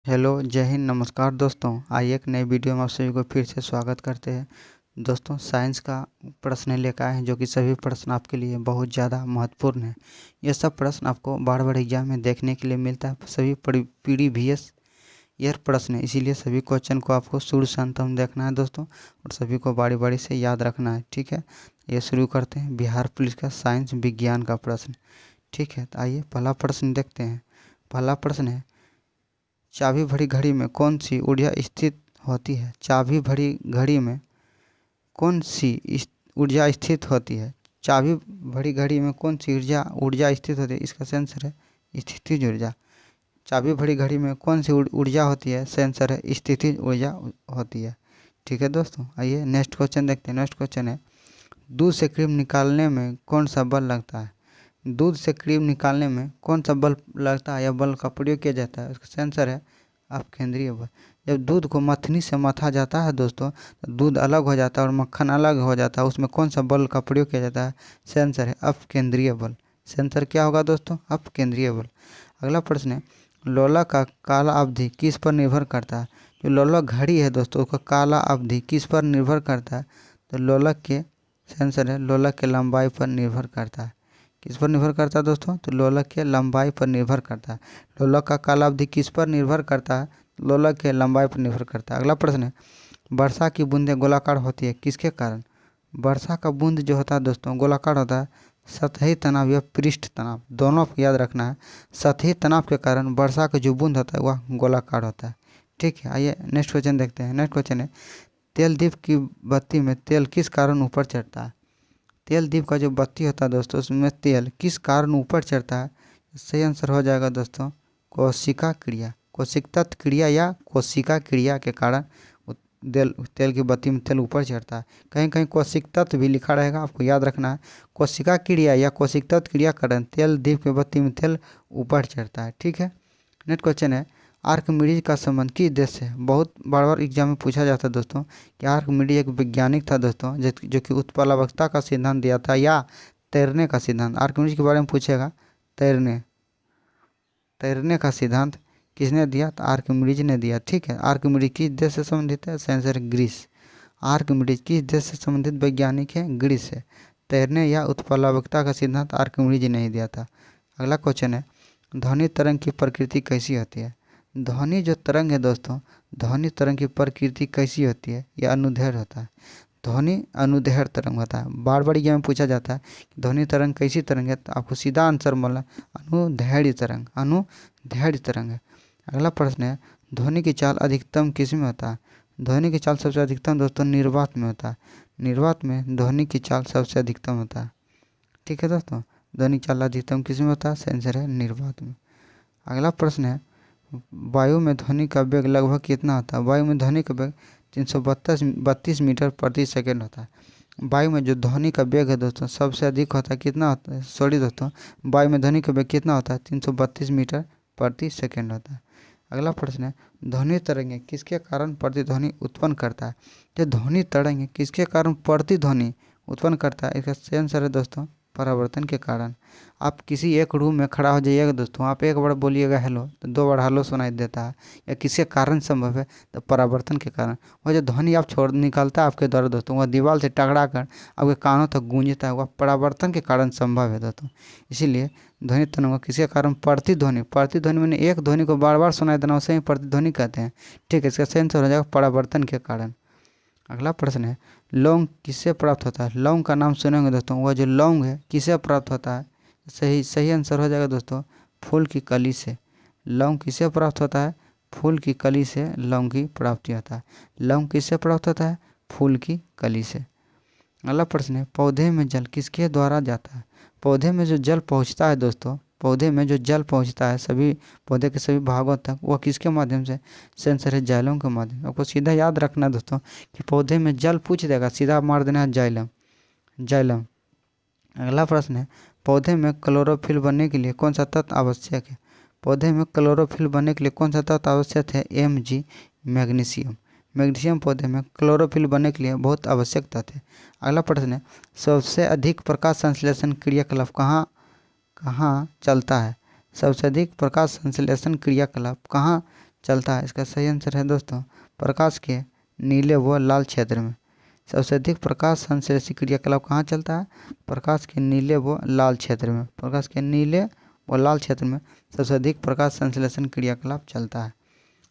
Hello, जय हिंद, नमस्कार दोस्तों। आइए एक नई वीडियो में आप सभी को फिर से स्वागत करते हैं। दोस्तों, साइंस का प्रश्न लेकर आए हैं जो कि सभी प्रश्न आपके लिए बहुत ज़्यादा महत्वपूर्ण है। ये सब प्रश्न आपको बार बार एग्जाम में देखने के लिए मिलता है। सभी प्रीवियस ईयर प्रश्न है, इसीलिए सभी क्वेश्चन को आपको शुरू से अंत तक देखना है दोस्तों, और सभी को बारी बारी से याद रखना है। ठीक है, ये शुरू करते हैं बिहार पुलिस का साइंस विज्ञान का प्रश्न। ठीक है, तो आइए पहला प्रश्न देखते हैं। पहला प्रश्न है, चाबी भरी घड़ी में कौन सी ऊर्जा स्थित होती है? चाबी भरी घड़ी में कौन सी ऊर्जा स्थित होती है? चाबी भरी घड़ी में कौन सी ऊर्जा स्थित होती है? इसका सेंसर है स्थितिज ऊर्जा। चाबी भरी घड़ी में कौन सी ऊर्जा होती है? सेंसर है स्थितिज ऊर्जा होती है। ठीक है दोस्तों, आइए नेक्स्ट क्वेश्चन देखते हैं। नेक्स्ट क्वेश्चन है, दूध से क्रीम निकालने में कौन सा बल लगता है? दूध से क्रीम निकालने में कौन सा बल लगता है या बल का प्रयोग किया जाता है? उसका सेंसर है अपकेंद्रीय बल। जब दूध को मथनी से मथा जाता है दोस्तों, तो दूध अलग हो जाता है और मक्खन अलग हो जाता है। उसमें कौन सा बल का प्रयोग किया जाता है? सेंसर है अपकेंद्रीय बल। सेंसर क्या होगा दोस्तों? अपकेंद्रीय बल। अगला प्रश्न है, लोला का काला अवधि किस पर निर्भर करता है? जो लोला घड़ी है दोस्तों, उसका काला अवधि किस पर निर्भर करता है? तो लोलक के सेंसर है लोलक के लंबाई पर निर्भर करता है। किस पर निर्भर करता है दोस्तों? तो लोलक के लंबाई पर निर्भर करता है। लोलक का कालावधि किस पर निर्भर करता है? लोलक के लंबाई पर निर्भर करता है। अगला प्रश्न है, वर्षा की बूंदें गोलाकार होती है किसके कारण? वर्षा का बूंद जो होता है दोस्तों गोलाकार होता है। सतही तनाव या पृष्ठ तनाव, दोनों को याद रखना है। सतही तनाव के कारण वर्षा का जो बूंद होता है वह गोलाकार होता है। ठीक है, आइए नेक्स्ट क्वेश्चन देखते हैं। नेक्स्ट क्वेश्चन है, तेल दीप की बत्ती में तेल किस कारण ऊपर चढ़ता है? तेल दीप का जो बत्ती होता है दोस्तों, उसमें तेल किस कारण ऊपर चढ़ता है? सही आंसर हो जाएगा दोस्तों कोशिका क्रिया, कोशिक तत्व क्रिया या कोशिका क्रिया के कारण तेल की बत्ती में तेल ऊपर चढ़ता है। कहीं कहीं कोशिक तत्व भी लिखा रहेगा, आपको याद रखना है। कोशिका क्रिया या कोशिक तत्व क्रिया कारण तेल दीप की बत्ती में तेल ऊपर चढ़ता है। ठीक है, नेक्स्ट क्वेश्चन है, आर्किमिडीज का संबंध किस देश से? बहुत बार बार एग्जाम में पूछा जाता है दोस्तों कि आर्किमिडीज एक वैज्ञानिक था दोस्तों जो कि उत्प्लावकता का सिद्धांत दिया था या तैरने का सिद्धांत। आर्किमिडीज के बारे में पूछेगा। तैरने का सिद्धांत किसने दिया? तो आर्किमिडीज ने दिया। ठीक है, आर्किमिडीज किस देश से संबंधित है? Sensor Greece. आर्किमिडीज किस देश से संबंधित वैज्ञानिक है? ग्रीस से। तैरने या उत्प्लावकता का सिद्धांत आर्किमिडीज ने ही दिया था। अगला क्वेश्चन है, ध्वनि तरंग की प्रकृति कैसी होती है? ध्वनि जो तरंग है दोस्तों, ध्वनि तरंग की प्रकृति कैसी होती है? यह अनुदैर्घ्य होता है। ध्वनि अनुदैर्घ्य तरंग होता है। बार बार एग्जाम में पूछा जाता है कि ध्वनि तरंग कैसी तरंग है, तो आपको सीधा आंसर बोलना अनुदैर्घ्य तरंग, अनुदैर्घ्य तरंग है। अगला प्रश्न है, ध्वनि की चाल अधिकतम किस में होता है? ध्वनि की चाल सबसे अधिकतम दोस्तों निर्वात में होता है। निर्वात में ध्वनि की चाल सबसे अधिकतम होता है। ठीक है दोस्तों, ध्वनि चाल अधिकतम किस में होता है? सेंसर है निर्वात में। अगला प्रश्न है, वायु में ध्वनि का वेग लगभग कितना होता है? वायु में ध्वनि का वेग 332 मीटर प्रति सेकंड होता है। वायु में जो ध्वनि का वेग है दोस्तों सबसे अधिक होता है। कितना होता है? सॉरी दोस्तों, वायु में ध्वनि का वेग कितना होता है? 332 मीटर प्रति सेकंड होता है। अगला प्रश्न है, ध्वनि तरंगें किसके कारण प्रतिध्वनि उत्पन्न करता है? जो ध्वनि तरंगें किसके कारण प्रतिध्वनि उत्पन्न करता है? इसका आंसर है दोस्तों परावर्तन के कारण। आप किसी एक रूम में खड़ा हो जाइएगा दोस्तों, आप एक बार बोलिएगा हेलो तो दो बार हेलो सुनाई देता है। या किसके कारण संभव है? तो परावर्तन के कारण। वह जो ध्वनि आप छोड़ निकलता है आपके द्वारा दोस्तों, वह दीवार से टकरा कर आपके कानों तक गूंजता है, वह परावर्तन के कारण संभव है दोस्तों। इसीलिए ध्वनि तरंग किसके कारण? प्रतिध्वनि। प्रतिध्वनि मैंने एक ध्वनि को बार बार सुनाई देना, उसे ही प्रतिध्वनि कहते हैं। ठीक है, इसका सही आंसर हो जाएगा परावर्तन के कारण। अगला प्रश्न है, लौंग किससे प्राप्त होता है? लौंग का नाम सुनेंगे दोस्तों, वह जो लौंग है किससे प्राप्त होता है? सही आंसर हो जाएगा दोस्तों फूल की कली से। लौंग किससे प्राप्त होता है? फूल की कली से लौंग की प्राप्ति होता है। लौंग किससे प्राप्त होता है? फूल की कली से। अगला प्रश्न है, पौधे में जल किसके द्वारा जाता है? पौधे में जो जल पहुंचता है दोस्तों, पौधे में जो जल पहुंचता है सभी पौधे के सभी भागों तक, वह किसके माध्यम से? सेंसर है जाइलम के माध्यम से। आपको सीधा याद रखना दोस्तों कि पौधे में जल पूछ देगा, सीधा मार देना है जाइलम, जाइलम। अगला प्रश्न है, पौधे में क्लोरोफिल बनने के लिए कौन सा तत्व आवश्यक है? पौधे में क्लोरोफिल बनने के लिए कौन सा तत्व आवश्यक है? Mg, magnesium. मैग्नीशियम पौधे में क्लोरोफिल बनने के लिए बहुत आवश्यक तत्व है। अगला प्रश्न है, सबसे अधिक प्रकाश संश्लेषण क्रियाकलाप कहाँ चलता है? सबसे अधिक प्रकाश संश्लेषण क्रियाकलाप कहाँ चलता है? इसका सही आंसर है दोस्तों प्रकाश के नीले व लाल क्षेत्र में। सबसे अधिक प्रकाश संश्लेषी क्रियाकलाप कहाँ चलता है? प्रकाश के नीले व लाल क्षेत्र में। प्रकाश के नीले व लाल क्षेत्र में सबसे अधिक प्रकाश संश्लेषण क्रियाकलाप चलता है।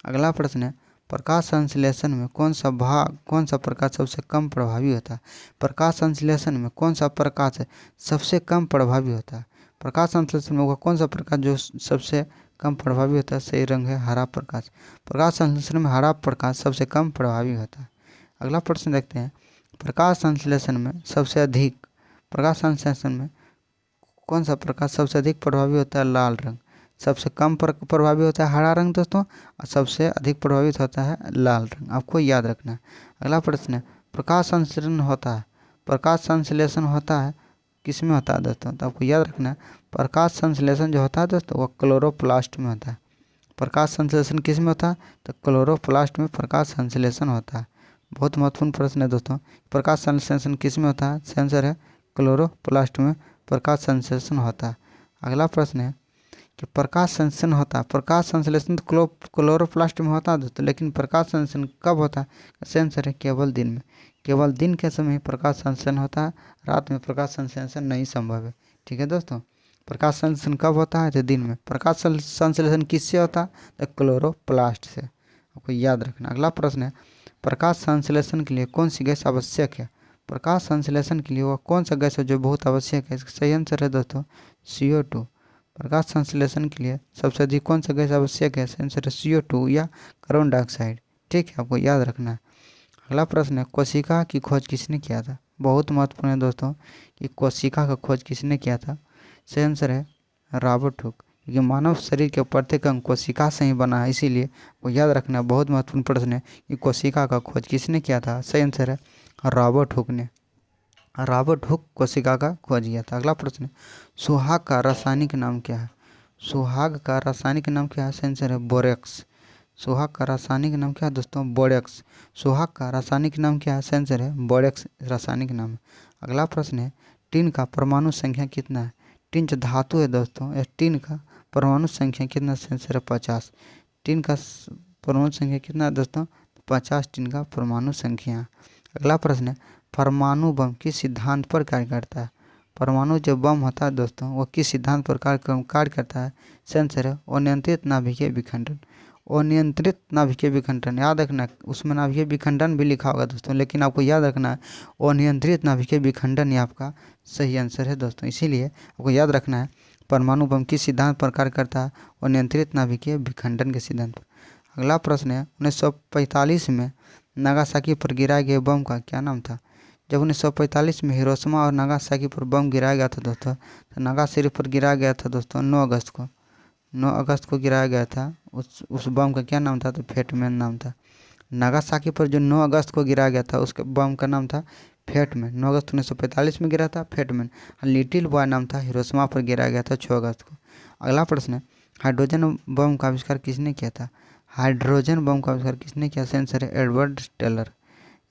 अगला प्रश्न है प्रकाश संश्लेषण में कौन सा प्रकाश सबसे कम प्रभावी होता है? प्रकाश संश्लेषण में कौन सा प्रकाश सबसे कम प्रभावी होता है? प्रकाश संश्लेषण में होगा कौन सा प्रकाश जो सबसे कम प्रभावी होता है? सही रंग है हरा प्रकाश। प्रकाश संश्लेषण में हरा प्रकाश सबसे कम प्रभावी होता है। अगला प्रश्न देखते हैं प्रकाश संश्लेषण में सबसे अधिक प्रकाश संश्लेषण में कौन सा प्रकाश सबसे अधिक प्रभावी होता है? लाल रंग। सबसे कम प्रभावी होता है हरा रंग दोस्तों, और सबसे अधिक प्रभावित होता है लाल रंग। आपको याद रखना है। अगला प्रश्न है प्रकाश संश्लेषण होता है प्रकाश संश्लेषण होता है किस में होता है दोस्तों? तो आपको याद रखना है प्रकाश संश्लेषण जो होता है दोस्तों वो क्लोरोप्लास्ट में होता है। प्रकाश संश्लेषण किस में होता है? तो क्लोरोप्लास्ट में प्रकाश संश्लेषण होता है। बहुत महत्वपूर्ण प्रश्न है दोस्तों। प्रकाश संश्लेषण किस में होता है? सही आंसर है क्लोरोप्लास्ट में प्रकाश संश्लेषण होता है। अगला प्रश्न है कि प्रकाश संश्लेषण होता है प्रकाश संश्लेषण तो क्लोरोप्लास्ट में होता है दोस्तों, लेकिन प्रकाश संश्लेषण कब होता है? सही आंसर है केवल दिन में। केवल दिन के समय ही प्रकाश संश्लेषण होता है, रात में प्रकाश संश्लेषण नहीं संभव है। ठीक है दोस्तों, प्रकाश संश्लेषण कब होता है? तो दिन में। प्रकाश संश्लेषण किससे होता है? तो क्लोरोप्लास्ट से। आपको याद रखना। अगला प्रश्न है प्रकाश संश्लेषण के लिए कौन सी गैस आवश्यक है? प्रकाश संश्लेषण के लिए वह कौन सा गैस है जो बहुत आवश्यक है? इसका सही आंसर है दोस्तों CO2। प्रकाश संश्लेषण के लिए सबसे अधिक कौन सा गैस आवश्यक है? सही आंसर है CO2 या कार्बन डाइऑक्साइड। ठीक है, आपको याद रखना है। अगला प्रश्न है कोशिका की खोज किसने किया था? बहुत महत्वपूर्ण है दोस्तों कि कोशिका का खोज किसने किया था? सही आंसर है रॉबर्ट हुक, क्योंकि मानव शरीर के प्रत्येक अंग कोशिका से ही बना है, इसीलिए वो याद रखना। बहुत महत्वपूर्ण प्रश्न है कि कोशिका का खोज किसने किया था? सही आंसर है रॉबर्ट हुक ने। रॉबर्ट हुक कोशिका का खोज किया था। अगला प्रश्न है सुहाग का रासायनिक नाम क्या है? सुहाग का रासायनिक नाम क्या है? सही आंसर है बोरेक्स। सुहाग का रासायनिक नाम क्या है दोस्तों? बोरेक्स। सुहाग का रासायनिक नाम क्या है? सही आंसर है बोरेक्स रासायनिक नाम है। अगला प्रश्न है टिन का परमाणु संख्या कितना है? टिन जो धातु है दोस्तों, यह टिन का परमाणु संख्या कितना? सही आंसर है 50। टिन का परमाणु संख्या कितना है दोस्तों? 50 टिन का परमाणु संख्या। अगला प्रश्न है परमाणु बम किस सिद्धांत पर कार्य करता है? परमाणु जो बम होता है दोस्तों वो किस सिद्धांत पर कार्य करता है? सही आंसर है अनियंत्रित नाभिकीय विखंडन। अनियंत्रित नाभिकीय विखंडन याद रखना, उसमें नाभिकीय विखंडन भी लिखा होगा दोस्तों, लेकिन आपको याद रखना है अनियंत्रित नाभिकीय विखंडन ही आपका सही आंसर है दोस्तों। इसीलिए आपको याद रखना है परमाणु बम किस सिद्धांत पर कार्य करता है? अनियंत्रित नाभिकीय विखंडन के सिद्धांत पर। अगला प्रश्न है 1945 में नागासाकी पर गिराए गए बम का क्या नाम था? जब 1945 में हिरोशिमा और नागासाकी पर बम गिराया गया था दोस्तों, तो नागासाकी पर गिराया गया था दोस्तों 9 अगस्त को। 9 अगस्त को गिराया गया था। उस बम का क्या नाम था? तो फेटमैन नाम था। नागासाकी पर जो 9 अगस्त को गिराया गया था उसके बम का नाम था फेटमैन। 9 अगस्त 1945 में गिरा था फेटमैन। लिटिल बॉय नाम था। हिरोशिमा पर गिराया गया था 6 अगस्त को। अगला प्रश्न है हाइड्रोजन बम का आविष्कार किसने किया था? हाइड्रोजन बम का आविष्कार किसने किया? सही आंसर है एडवर्ड टेलर।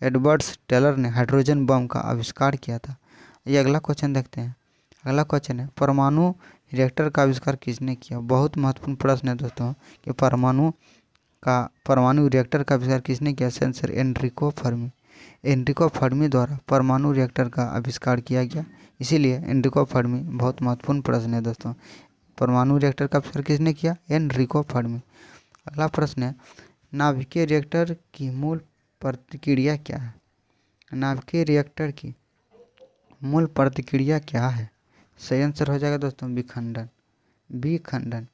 एडवर्ड टेलर ने हाइड्रोजन बम का आविष्कार किया था। ये अगला क्वेश्चन देखते हैं। अगला क्वेश्चन है परमाणु रिएक्टर का आविष्कार किसने किया? बहुत महत्वपूर्ण प्रश्न है दोस्तों कि परमाणु रिएक्टर का आविष्कार किसने किया? सही answer Enrico Fermi. Enrico Fermi द्वारा परमाणु रिएक्टर का आविष्कार किया गया, इसीलिए एनरिको फर्मी बहुत महत्वपूर्ण प्रश्न है दोस्तों। परमाणु रिएक्टर का आविष्कार किसने किया? Enrico Fermi. अगला प्रश्न है नाभिकीय रिएक्टर की मूल प्रतिक्रिया क्या है? नाभिकीय रिएक्टर की मूल प्रतिक्रिया क्या है? सही आंसर हो जाएगा दोस्तों विखंडन। विखंडन।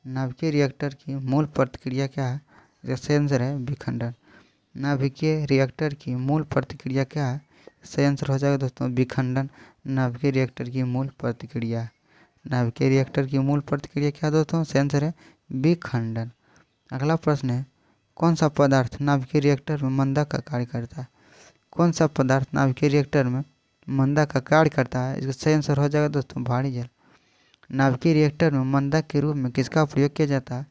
नाभिकीय रिएक्टर की मूल प्रतिक्रिया क्या है? सही आंसर है विखंडन। नाभिकीय रिएक्टर की मूल प्रतिक्रिया क्या है? सही आंसर हो जाएगा दोस्तों विखंडन नाभिकीय रिएक्टर की मूल प्रतिक्रिया। नाभिकीय रिएक्टर की मूल प्रतिक्रिया क्या है दोस्तों? सही आंसर है विखंडन। अगला प्रश्न है कौन सा पदार्थ नाभिकीय रिएक्टर में मंदा का कार्य करता है? कौन सा पदार्थ नाभिकीय रिएक्टर में मंदा का कार्य करता है? इसका सही आंसर हो जाएगा दोस्तों भारी जल। नाभिकीय रिएक्टर में मंदा के रूप में किसका प्रयोग किया जाता है?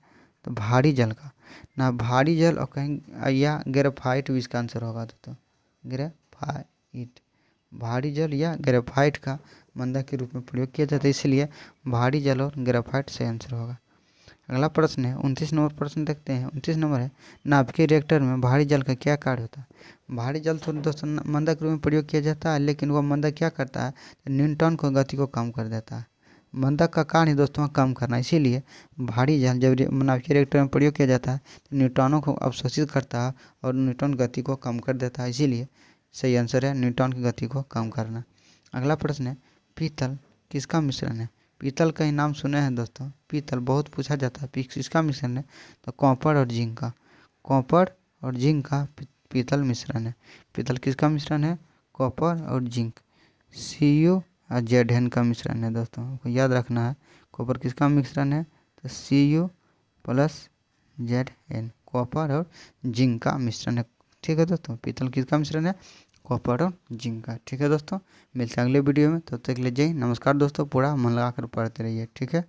तो भारी जल का। ना भारी जल और कहीं या ग्रेफाइट भी इसका आंसर होगा दोस्तों। ग्रेफाइट। भारी जल या ग्रेफाइट का मंदा के रूप में प्रयोग किया जाता है, इसलिए भारी जल और ग्रेफाइट सही आंसर होगा। अगला प्रश्न है 29 नंबर प्रश्न देखते हैं। 29 नंबर है नाभिकीय रिएक्टर में भारी जल का क्या कार्य होता है। भारी जल तो दोस्तों मंदक रूप में प्रयोग किया जाता है, लेकिन वह मंदक क्या करता है, न्यूटन को गति को कम कर देता है। मंदक का कार्य दोस्तों कम करना, इसीलिए भारी जल जब नाभिकीय रिएक्टर में प्रयोग किया जाता है तो न्यूट्रॉनों को अवशोषित करता है और न्यूटन गति को कम कर देता है, इसीलिए सही आंसर है न्यूटन की गति को कम करना। अगला प्रश्न है पीतल किसका मिश्रण है। पीतल का ही नाम सुने हैं दोस्तों, पीतल बहुत पूछा जाता है, किसका मिश्रण है, तो कॉपर और जिंक का। कॉपर और जिंक का पीतल मिश्रण है। पीतल किसका मिश्रण है, कॉपर और जिंक। Cu और Zn का मिश्रण है दोस्तों, आपको याद रखना है। कॉपर किसका मिश्रण है, तो Cu प्लस Zn, कॉपर और जिंक का मिश्रण है। ठीक है दोस्तों, पीतल किसका मिश्रण है, कॉपर और जिंक का। ठीक है दोस्तों, मिलते हैं अगले वीडियो में, तब तक के लिए जय नमस्कार दोस्तों। पूरा मन लगा कर पढ़ते रहिए, ठीक है।